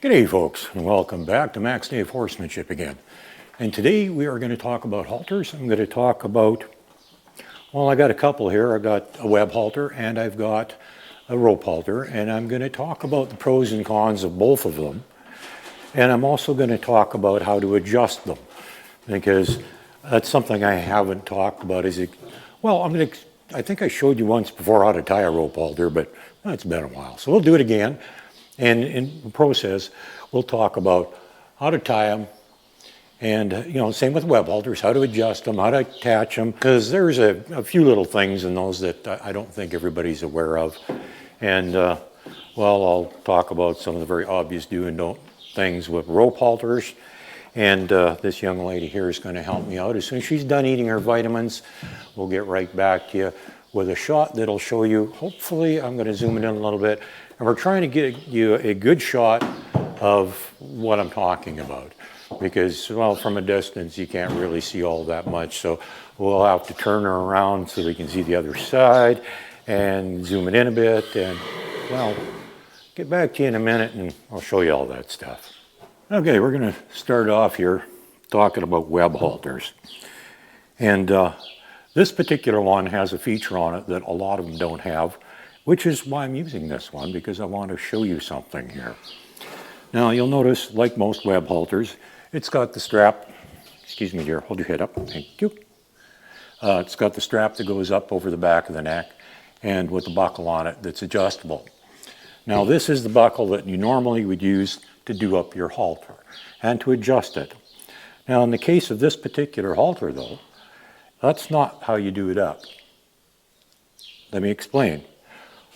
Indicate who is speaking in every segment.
Speaker 1: G'day folks, and welcome back to Max Day of Horsemanship again. And today we are going to talk about halters. I'm going to talk about, well, I got a couple here. I've got a web halter and I've got a rope halter, and I'm going to talk about the pros and cons of both of them. And I'm also going to talk about how to adjust them, because that's something I haven't talked about. I think I showed you once before how to tie a rope halter, but it's been a while. So we'll do it again. And in the process, we'll talk about how to tie them, and same with web halters, how to adjust them, how to attach them, because there's a few little things in those that I don't think everybody's aware of. And I'll talk about some of the very obvious do and don't things with rope halters. And this young lady here is going to help me out. As soon as she's done eating her vitamins, we'll get right back to you with a shot that'll show you. Hopefully, I'm going to zoom it in a little bit. And we're trying to get you a good shot of what I'm talking about, because, well, from a distance, you can't really see all that much. So we'll have to turn her around so we can see the other side and zoom it in a bit. And, well, get back to you in a minute and I'll show you all that stuff. Okay, we're going to start off here talking about web halters. And this particular one has a feature on it that a lot of them don't have, which is why I'm using this one, because I want to show you something here. Now, you'll notice, like most web halters, it's got the strap. Excuse me, dear, hold your head up. Thank you. It's got the strap that goes up over the back of the neck, and with the buckle on it that's adjustable. Now, this is the buckle that you normally would use to do up your halter and to adjust it. Now, in the case of this particular halter, though, that's not how you do it up. Let me explain.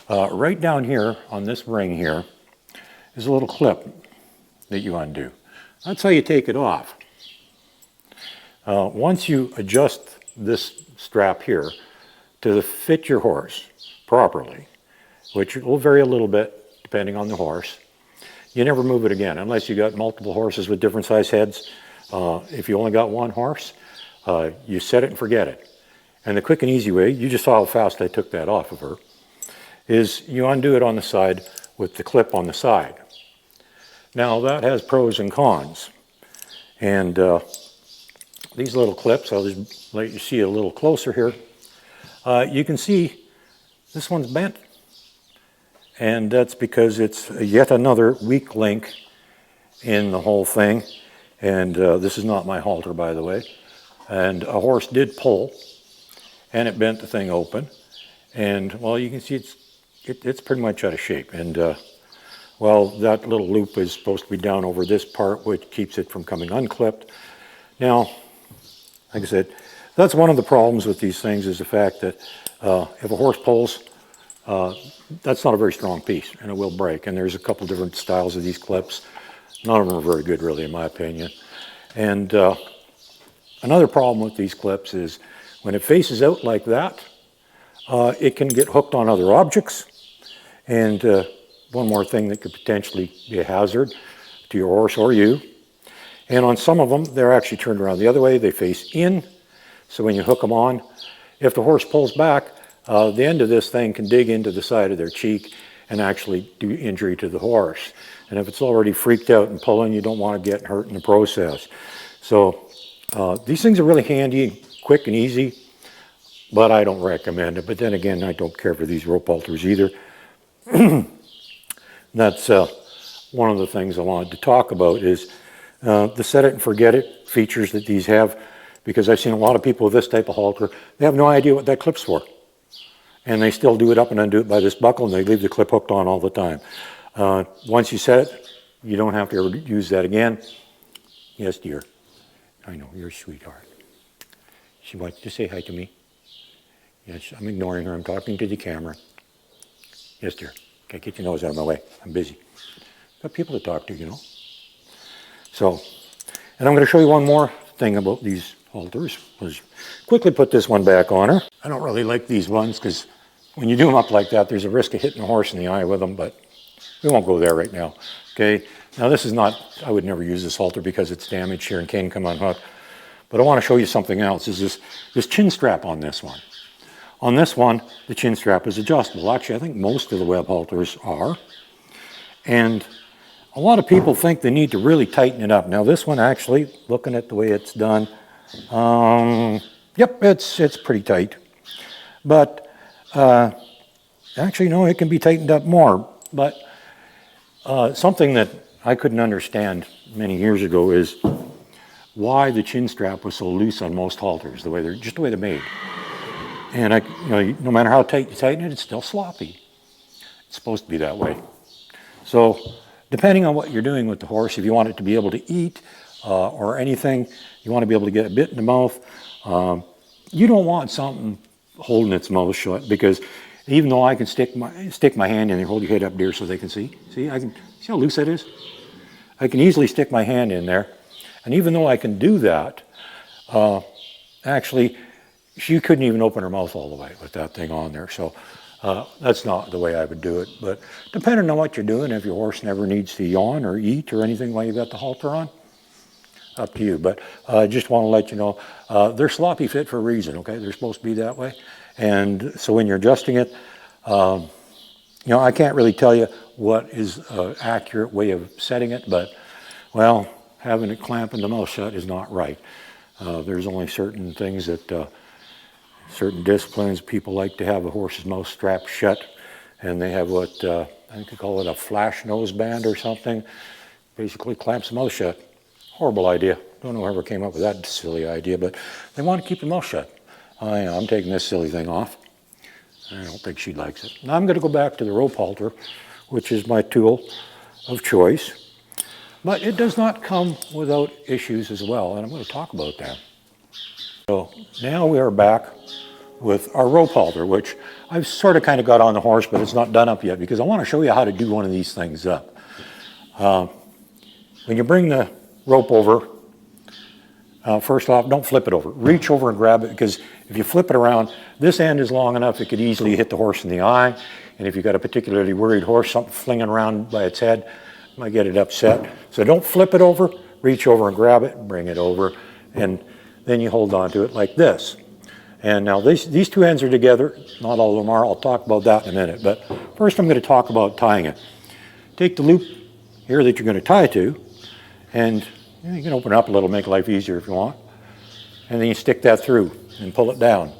Speaker 1: Right down here on this ring here is a little clip that you undo. That's how you take it off. Once you adjust this strap here to fit your horse properly, which will vary a little bit depending on the horse, you never move it again unless you got multiple horses with different size heads. If you only got one horse, you set it and forget it. And the quick and easy way, you just saw how fast I took that off of her, is you undo it on the side with the clip on the side. Now that has pros and cons. And these little clips, I'll just let you see a little closer here. You can see this one's bent. And that's because it's yet another weak link in the whole thing. And this is not my halter, by the way. And a horse did pull, and it bent the thing open. And, well, you can see it's pretty much out of shape. And, that little loop is supposed to be down over this part, which keeps it from coming unclipped. Now, like I said, that's one of the problems with these things, is the fact that if a horse pulls, that's not a very strong piece, and it will break. And there's a couple different styles of these clips. None of them are very good, really, in my opinion. And another problem with these clips is when it faces out like that, it can get hooked on other objects. And one more thing that could potentially be a hazard to your horse or you. And on some of them, they're actually turned around the other way. They face in. So when you hook them on, if the horse pulls back, the end of this thing can dig into the side of their cheek and actually do injury to the horse. And if it's already freaked out and pulling, you don't want to get hurt in the process. So these things are really handy, quick and easy, but I don't recommend it. But then again, I don't care for these rope halters either. That's one of the things I wanted to talk about, is the set it and forget it features that these have, because I've seen a lot of people with this type of halter, they have no idea what that clip's for. And they still do it up and undo it by this buckle, and they leave the clip hooked on all the time. Once you set it, you don't have to ever use that again. Yes, dear. I know, you're a sweetheart. She wants to say hi to me. Yes, I'm ignoring her. I'm talking to the camera. Yes, dear. Okay, get your nose out of my way. I'm busy. Got people to talk to, So, and I'm going to show you one more thing about these halters. Let's quickly put this one back on her. I don't really like these ones because when you do them up like that, there's a risk of hitting a horse in the eye with them, but we won't go there right now. Okay, now this is not, I would never use this halter because it's damaged here and can come unhooked. But I want to show you something else, is this chin strap on this one. On this one, the chin strap is adjustable. Actually, I think most of the web halters are. And a lot of people think they need to really tighten it up. Now this one actually, looking at the way it's done, yep, it's pretty tight. But actually, no, it can be tightened up more. But something that I couldn't understand many years ago is why the chin strap was so loose on most halters, just the way they're made. And no matter how tight you tighten it, it's still sloppy. It's supposed to be that way. So depending on what you're doing with the horse, if you want it to be able to eat or anything, you want to be able to get a bit in the mouth. You don't want something holding its mouth shut, because even though I can stick my hand in there, hold your head up, dear, so they can see. See how loose that is? I can easily stick my hand in there, and even though I can do that, actually, she couldn't even open her mouth all the way with that thing on there. So that's not the way I would do it. But depending on what you're doing, if your horse never needs to yawn or eat or anything while you've got the halter on, up to you. But I just want to let you know, they're sloppy fit for a reason, okay? They're supposed to be that way. And so when you're adjusting it, I can't really tell you what is an accurate way of setting it, but, well, having it clamping the mouth shut is not right. There's only certain things that, certain disciplines, people like to have a horse's mouth strapped shut, and they have what, I think they call it a flash nose band or something, basically clamps the mouth shut. Horrible idea. Don't know whoever came up with that silly idea, but they want to keep the mouth shut. I'm taking this silly thing off. I don't think she likes it. Now I'm going to go back to the rope halter, which is my tool of choice. But it does not come without issues as well, and I'm going to talk about that. So now we are back with our rope halter, which I've sort of kind of got on the horse, but it's not done up yet, because I want to show you how to do one of these things up. When you bring the rope over, first off, don't flip it over. Reach over and grab it, because if you flip it around, this end is long enough it could easily hit the horse in the eye, and if you've got a particularly worried horse, something flinging around by its head might get it upset. So don't flip it over, reach over and grab it, bring it over, and then you hold on to it like this. And now these two ends are together. Not all of them are. I'll talk about that in a minute. But first I'm going to talk about tying it. Take the loop here that you're going to tie to, and you can open it up a little, make life easier if you want. And then you stick that through and pull it down.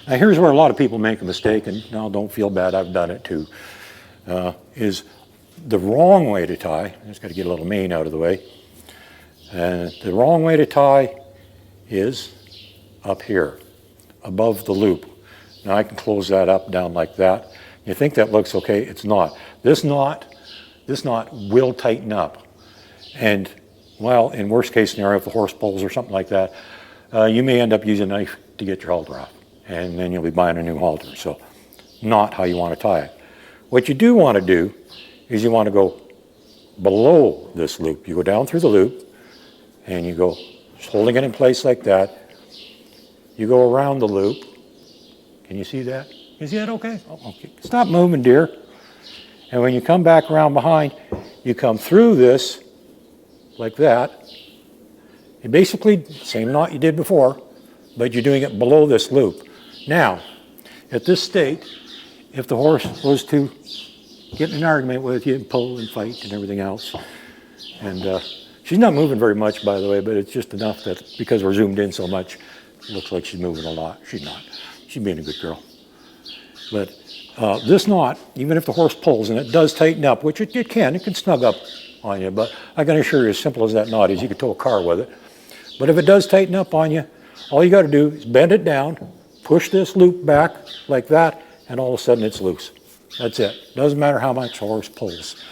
Speaker 1: Now here's where a lot of people make a mistake, and now don't feel bad, I've done it too, is the wrong way to tie. I just got to get a little mane out of the way. And the wrong way to tie is up here, above the loop. Now I can close that up, down like that. You think that looks okay, it's not. This knot will tighten up. And, well, in worst case scenario, if the horse pulls or something like that, you may end up using a knife to get your halter off. And then you'll be buying a new halter. So not how you want to tie it. What you do want to do is you want to go below this loop. You go down through the loop, and you go just holding it in place like that. You go around the loop. Can you see that? You see that okay? Oh, okay. Stop moving, dear. And when you come back around behind, you come through this like that. And basically, same knot you did before, but you're doing it below this loop. Now, at this state, if the horse was to get in an argument with you and pull and fight and everything else, and she's not moving very much, by the way, but it's just enough that because we're zoomed in so much, it looks like she's moving a lot. She's not. She's being a good girl. But this knot, even if the horse pulls, and it does tighten up, which it can snug up on you, but I can assure you, as simple as that knot is, you could tow a car with it. But if it does tighten up on you, all you got to do is bend it down, push this loop back like that, and all of a sudden it's loose. That's it. Doesn't matter how much the horse pulls.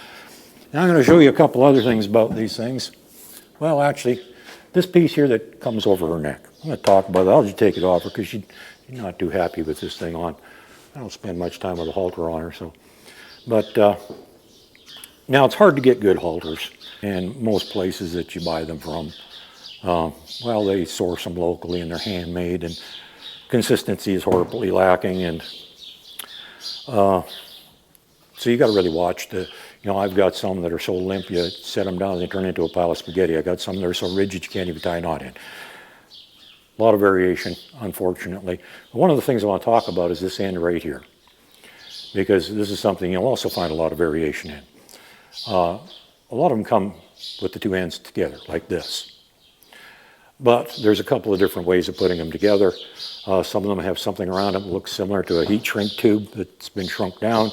Speaker 1: Now I'm going to show you a couple other things about these things. Well, actually, this piece here that comes over her neck. I'm going to talk about that. I'll just take it off her because she's not too happy with this thing on. I don't spend much time with a halter on her. So, but now it's hard to get good halters, and most places that you buy them from, well, they source them locally and they're handmade, and consistency is horribly lacking, and so you got to really watch the. I've got some that are so limp you set them down and they turn into a pile of spaghetti. I got some that are so rigid you can't even tie a knot in. A lot of variation, unfortunately. But one of the things I want to talk about is this end right here, because this is something you'll also find a lot of variation in. a lot of them come with the two ends together like this. But there's a couple of different ways of putting them together. Some of them have something around them that looks similar to a heat shrink tube that's been shrunk down.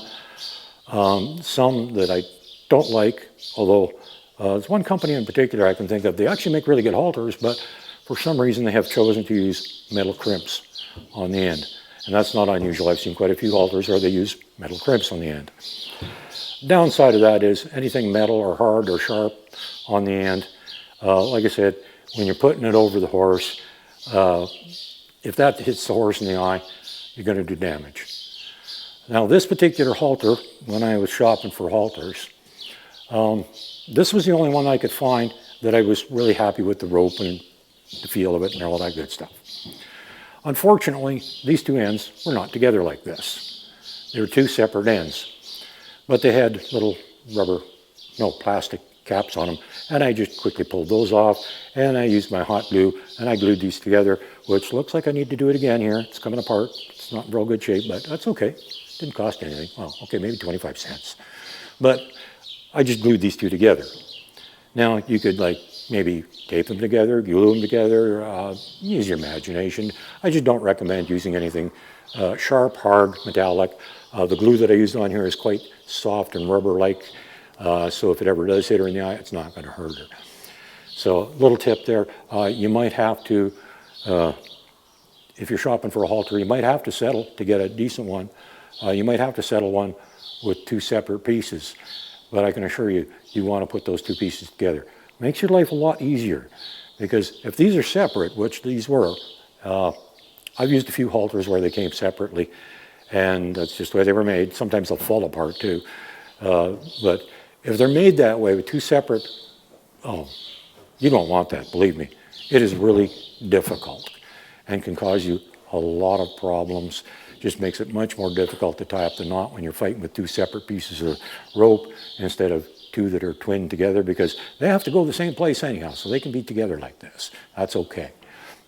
Speaker 1: Some that I don't like, although there's one company in particular I can think of. They actually make really good halters, but for some reason they have chosen to use metal crimps on the end. And that's not unusual. I've seen quite a few halters where they use metal crimps on the end. Downside of that is anything metal or hard or sharp on the end, like I said, when you're putting it over the horse, if that hits the horse in the eye, you're going to do damage. Now this particular halter, when I was shopping for halters, this was the only one I could find that I was really happy with the rope and the feel of it and all that good stuff. Unfortunately, these two ends were not together like this. They were two separate ends, but they had little plastic caps on them, and I just quickly pulled those off, and I used my hot glue, and I glued these together, which looks like I need to do it again here. It's coming apart. It's not in real good shape, but that's okay. Didn't cost anything. Well, okay, maybe 25 cents. But I just glued these two together. Now, you could maybe tape them together, glue them together, use your imagination. I just don't recommend using anything sharp, hard, metallic. The glue that I used on here is quite soft and rubber-like, so if it ever does hit her in the eye, it's not going to hurt her. So, little tip there, you might have to, if you're shopping for a halter, you might have to settle to get a decent one. You might have to settle one with two separate pieces, but I can assure you, you want to put those two pieces together. Makes your life a lot easier, because if these are separate, which these were, I've used a few halters where they came separately, and that's just the way they were made. Sometimes they'll fall apart too, but if they're made that way with two separate, you don't want that, believe me. It is really difficult and can cause you a lot of problems. Just makes it much more difficult to tie up the knot when you're fighting with two separate pieces of rope instead of two that are twinned together, because they have to go the same place anyhow, so they can be together like this. That's okay.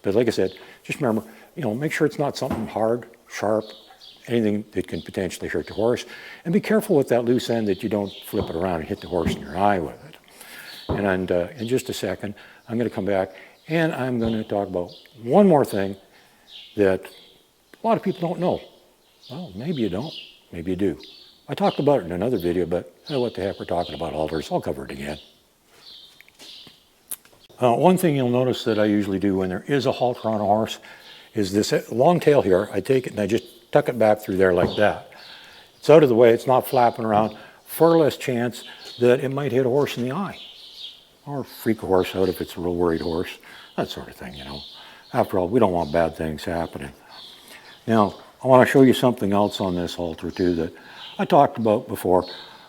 Speaker 1: But like I said, just remember, make sure it's not something hard, sharp, anything that can potentially hurt the horse. And be careful with that loose end that you don't flip it around and hit the horse in your eye with it. And in just a second, I'm going to come back and I'm going to talk about one more thing that a lot of people don't know. Well, maybe you don't, maybe you do. I talked about it in another video, but what the heck, we're talking about halters. I'll cover it again. One thing you'll notice that I usually do when there is a halter on a horse is this long tail here. I take it and I just tuck it back through there like that. It's out of the way, it's not flapping around, far less chance that it might hit a horse in the eye or freak a horse out if it's a real worried horse, that sort of thing, After all, we don't want bad things happening. Now, I want to show you something else on this halter too that I talked about before,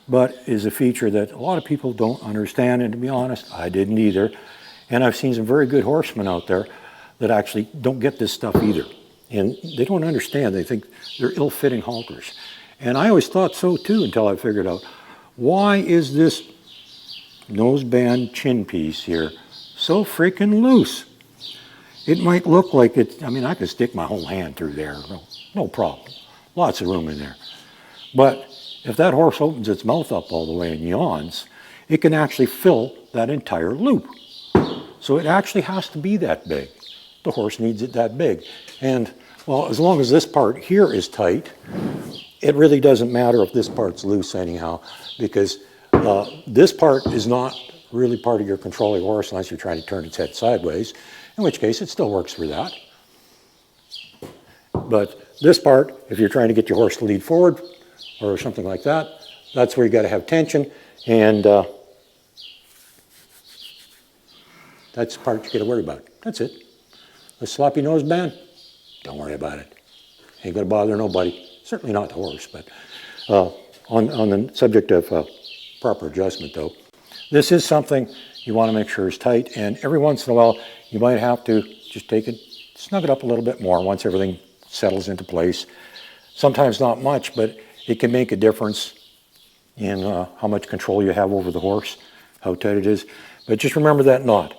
Speaker 1: but is a feature that a lot of people don't understand, and to be honest, I didn't either. And I've seen some very good horsemen out there that actually don't get this stuff either. And they don't understand. They think they're ill-fitting halters. And I always thought so too until I figured out, why is this noseband chin piece here so freaking loose? It might look like it, I could stick my whole hand through there, no problem. Lots of room in there. But if that horse opens its mouth up all the way and yawns, it can actually fill that entire loop. So it actually has to be that big. The horse needs it that big. And, well, as long as this part here is tight, it really doesn't matter if this part's loose anyhow, because this part is not really part of your control of your horse unless you're trying to turn its head sideways, in which case it still works for that. But this part, if you're trying to get your horse to lead forward or something like that, that's where you got to have tension, and that's the part you got to worry about. That's it. The sloppy noseband, don't worry about it. Ain't going to bother nobody. Certainly not the horse, but on the subject of proper adjustment though, this is something you want to make sure is tight, and every once in a while you might have to just take it, snug it up a little bit more once everything settles into place. Sometimes not much, but it can make a difference in how much control you have over the horse, how tight it is. But just remember that knot.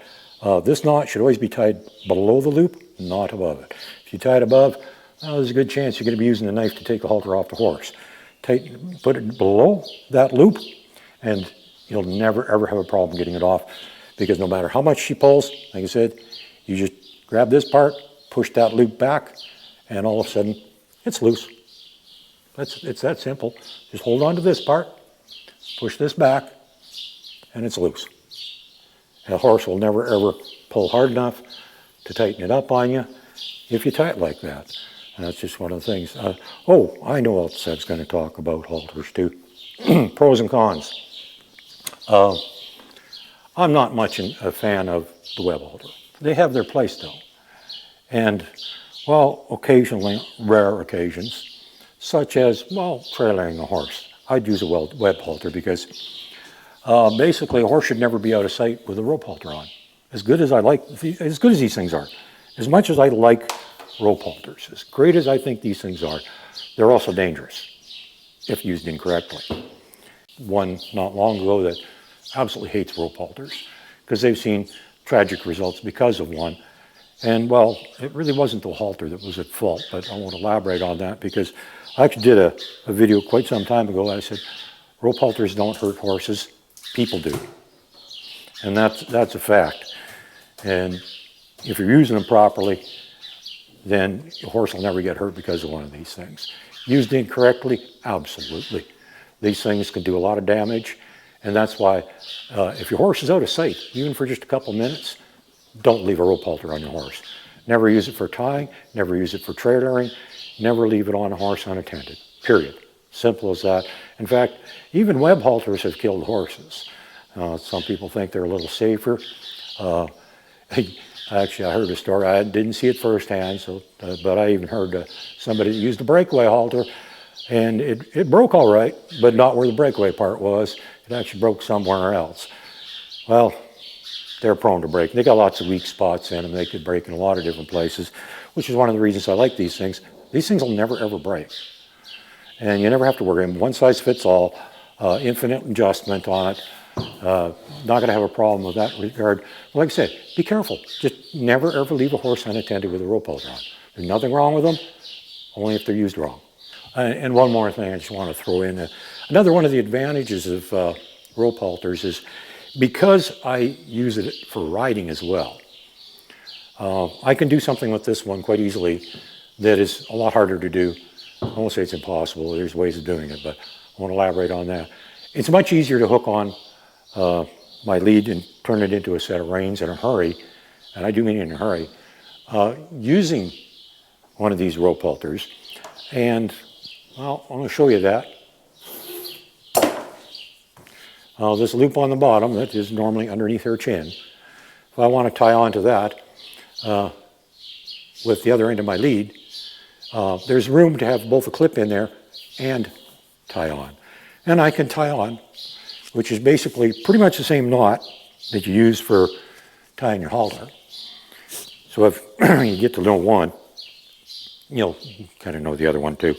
Speaker 1: This knot should always be tied below the loop, not above it. If you tie it above, well, there's a good chance you're going to be using a knife to take the halter off the horse. Put it below that loop, and You'll never ever have a problem getting it off, because no matter how much she pulls, like I said, you just grab this part, push that loop back, and all of a sudden it's loose. It's that simple. Just hold on to this part, push this back, and it's loose. And a horse will never ever pull hard enough to tighten it up on you if you tie it like that. And that's just one of the things. Oh, I know what else I was going to talk about halters too. Pros and cons. I'm not much a fan of the web halter. They have their place though. And, well, occasionally, rare occasions, such as, well, trailing a horse, I'd use a web halter, because basically a horse should never be out of sight with a rope halter on. As good as these things are, as much as I like rope halters, as great as I think these things are, they're also dangerous if used incorrectly. One not long ago that absolutely hates rope halters because they've seen tragic results because of one. And, well, it really wasn't the halter that was at fault, but I won't elaborate on that, because I actually did a video quite some time ago. I said, rope halters don't hurt horses, people do. And that's a fact. And if you're using them properly, then your horse will never get hurt because of one of these things. Used incorrectly, absolutely. These things can do a lot of damage, and that's why if your horse is out of sight, even for just a couple minutes, don't leave a rope halter on your horse. Never use it for tying, never use it for trailering, never leave it on a horse unattended, period. Simple as that. In fact, even web halters have killed horses. Some people think they're a little safer. Actually, I heard a story. I didn't see it firsthand, but I even heard somebody that used a breakaway halter, and it broke all right, but not where the breakaway part was. It actually broke somewhere else. Well, they're prone to break. They got lots of weak spots in them. They could break in a lot of different places, which is one of the reasons I like these things. These things will never, ever break. And you never have to worry. One size fits all, infinite adjustment on it. Not going to have a problem with that regard. Like I said, be careful. Just never, ever leave a horse unattended with a rope halter on. There's nothing wrong with them, only if they're used wrong. And one more thing I just want to throw in. Another one of the advantages of rope halters is, because I use it for riding as well, I can do something with this one quite easily that is a lot harder to do. I won't say it's impossible. There's ways of doing it, but I won't elaborate on that. It's much easier to hook on my lead and turn it into a set of reins in a hurry, and I do mean in a hurry, using one of these rope halters. And, well, I'm going to show you that. This loop on the bottom that is normally underneath her chin, if I want to tie onto that with the other end of my lead, there's room to have both a clip in there and tie on. And I can tie on, which is basically pretty much the same knot that you use for tying your halter. So if you get to know one, you'll kind of know the other one too.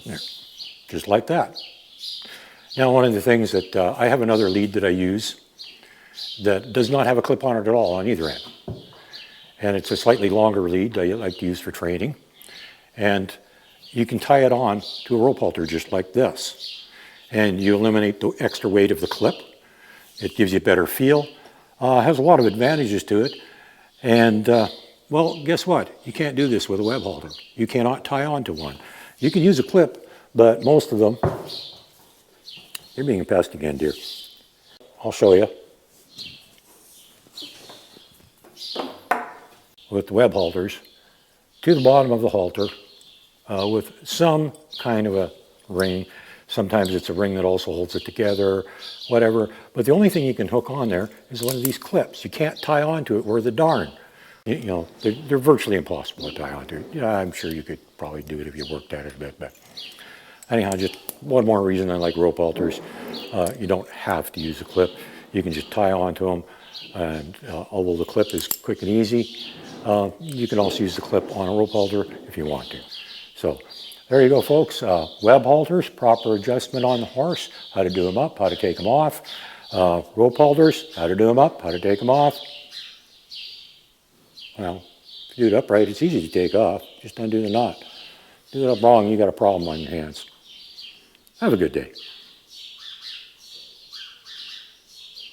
Speaker 1: There. Just like that. Now, one of the things that I have another lead that I use that does not have a clip on it at all on either end. And it's a slightly longer lead I like to use for training. And you can tie it on to a rope halter just like this. And you eliminate the extra weight of the clip. It gives you a better feel. Has a lot of advantages to it. And, well, guess what? You can't do this with a web halter. You cannot tie onto one. You can use a clip, but most of them, you're being a pest again, dear. I'll show you. With the web halters, to the bottom of the halter, with some kind of a ring. Sometimes it's a ring that also holds it together, whatever. But the only thing you can hook on there is one of these clips. You can't tie onto it worth a darn. You know, they're virtually impossible to tie onto. Yeah, I'm sure you could probably do it if you worked at it a bit, but anyhow, just one more reason I like rope halters. You don't have to use a clip. You can just tie onto them, and although the clip is quick and easy, you can also use the clip on a rope halter if you want to. So there you go, folks. Web halters, proper adjustment on the horse, how to do them up, how to take them off. Rope halters, how to do them up, how to take them off. Well, if you do it upright, it's easy to take off. Just undo the knot. Do it up wrong, you got a problem on your hands. Have a good day.